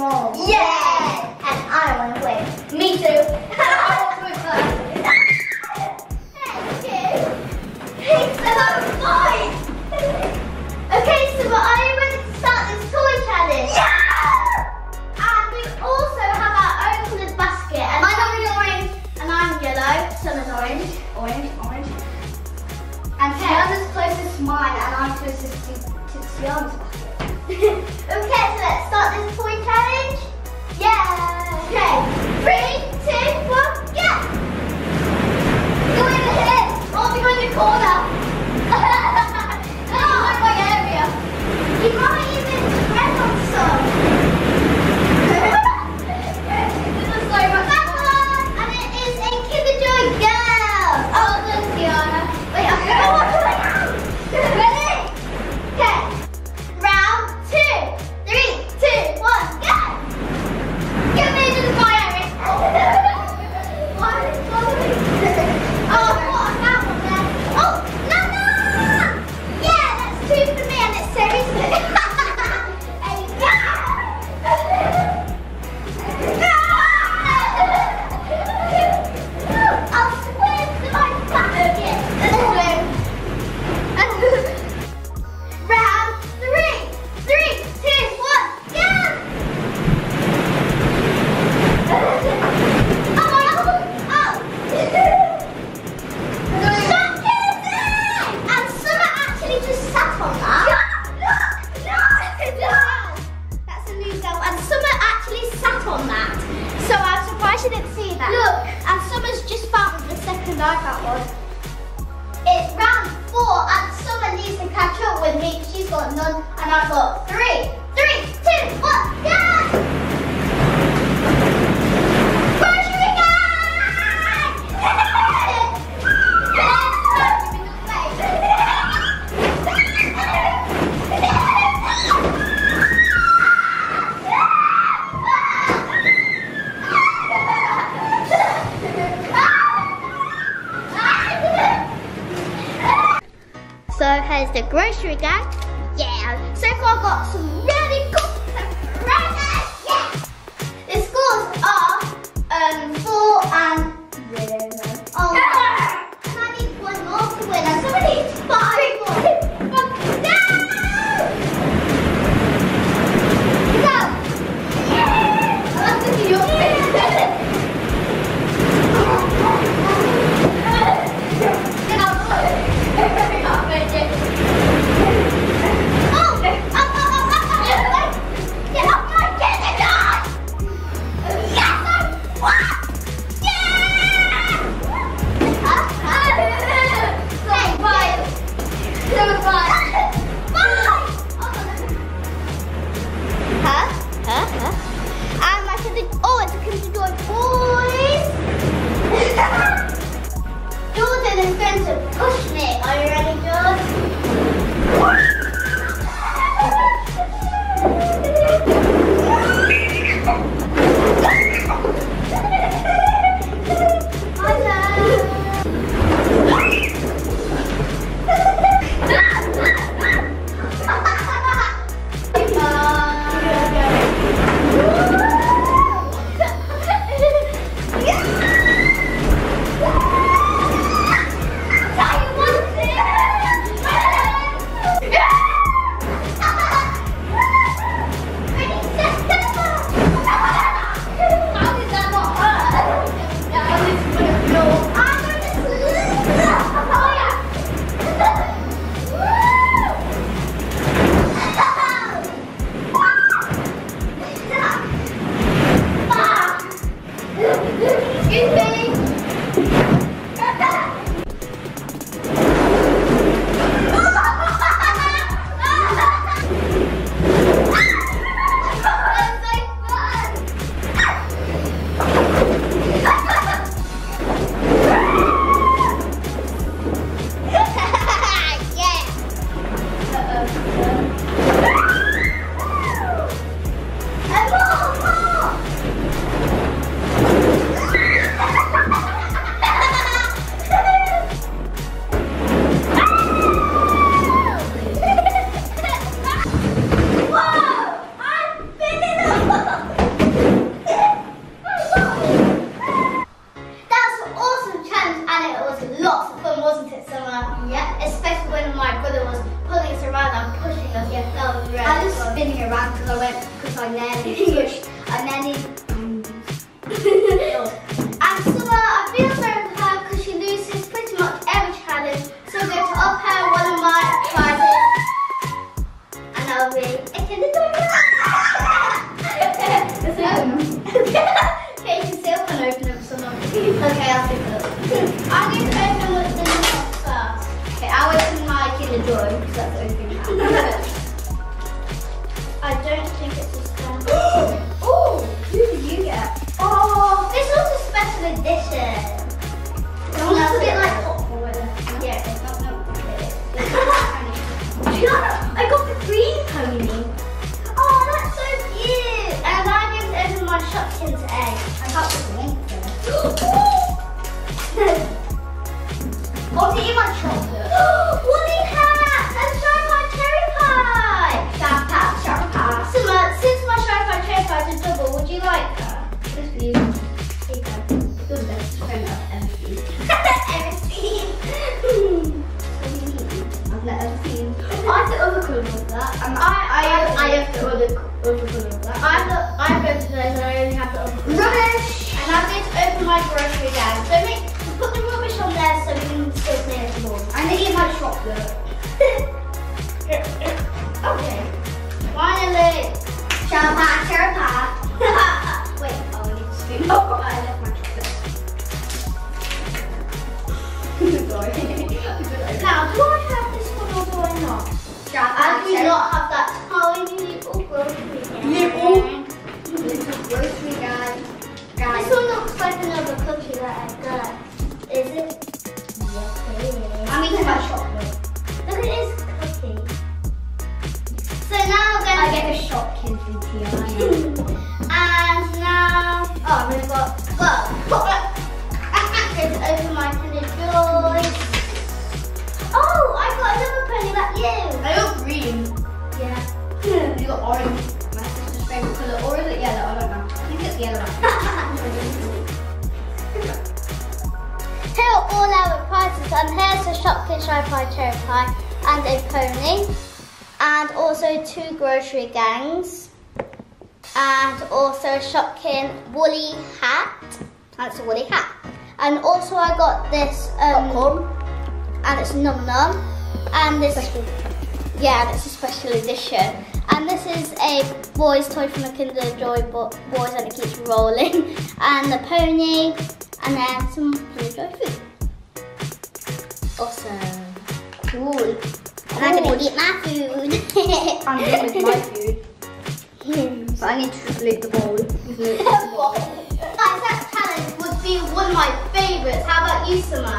more. Yeah! And I want to win. Me too. I want to win first. Thank you. Thanks a lot, boys. Okay, so are you ready to start this toy challenge? Yeah! And we also have our own coloured basket. And mine is orange, and I'm yellow. Summer's orange. Orange. And Tiana's closest to mine, and I'm closest to Tiana's basket. Okay, so let's start this toy challenge. Yeah. Okay. 3, 2, 1, go! Go in the head. I'll be in the corner. Oh, like my area. You might even tread on some. This is so much fun. And it is a Kinder Joy girl. Oh, look, Tiana. Wait, I'm going. Ready? Okay. Round 2. 3, 2, 1, go! Give me to the fire. Oh, what that one there? Oh, no! Yeah, that's 2 for me, and it's seriously. I'll swim to my basket. Round 3. 3, 2, 1, go! And Summer actually just sat on that. That's a new girl. And Summer actually sat on that. So I'm surprised she didn't see that. Look, and Summer's just found the second I got one. It's round 4, and Summer needs to catch up with me. She's got none, and I've got 3. 3, 2, 1, go! So here's the grocery gang. Yeah. So far I've got some really good presents. Yeah. The scores are 4 and 0. Oh. And I need 1 more to win. And somebody needs 5 more. No! Go. Yeah. I love to see your face. Get out of the way. Jordan is going to push me. Are you ready, Jordan? Yeah. edition. It looks a bit like Hot Boy. Yeah, it's not. I got the green pony. Oh, that's so cute. And I'm going to open my Shopkins egg. I got the link first. What's it in my chocolate? Woolly hat and Sharpie cherry pie. Sharpie. Since my Sharpie cherry pie is a double, would you like her? This for you. Here you go. You're the best friend I've ever seen. Ever seen? I've never seen. I have the other colour of that. I have the other colour of that. I'm going to today, so I only have the other colour. Rubbish! And I'm going to open my grocery bag. So put the rubbish on there so we can still clean it more. I need to eat my chocolate. Okay. Finally. Sharpie. Wait, Oh, I need to speak. Oh, I left my chocolate. Sorry. now, do I have this one or do I not? I do not have that tiny little grocery bag. Little grocery guy. This one looks like another cookie that I got. Is it? Yes, it is. I'm eating my chocolate. Look at this cookie. So now I'm going I to get a Shopkins in TI. and now, oh, we've got, I'm going to open my Kinder Joy. Oh, I got another pony like you. I got green. Yeah. You got orange. My sister's favourite colour. Or is it yellow? I don't know. I think it's yellow. Here are all our prizes, and here's a Shopkins Sharpie cherry pie and a pony, and also 2 grocery gangs, and also a Shopkins woolly hat. That's a woolly hat. And also I got this popcorn, and it's Num Num, and this yeah, that's a special edition. And this is a boy's toy from the Kinder Joy boys, and it keeps rolling, and the pony. And then some Kinder Joy food. Awesome. Cool. And I'm going to eat my food. I'm done with my food. But I need to split the bowl. Guys, that challenge would be one of my favourites. How about you, Summer?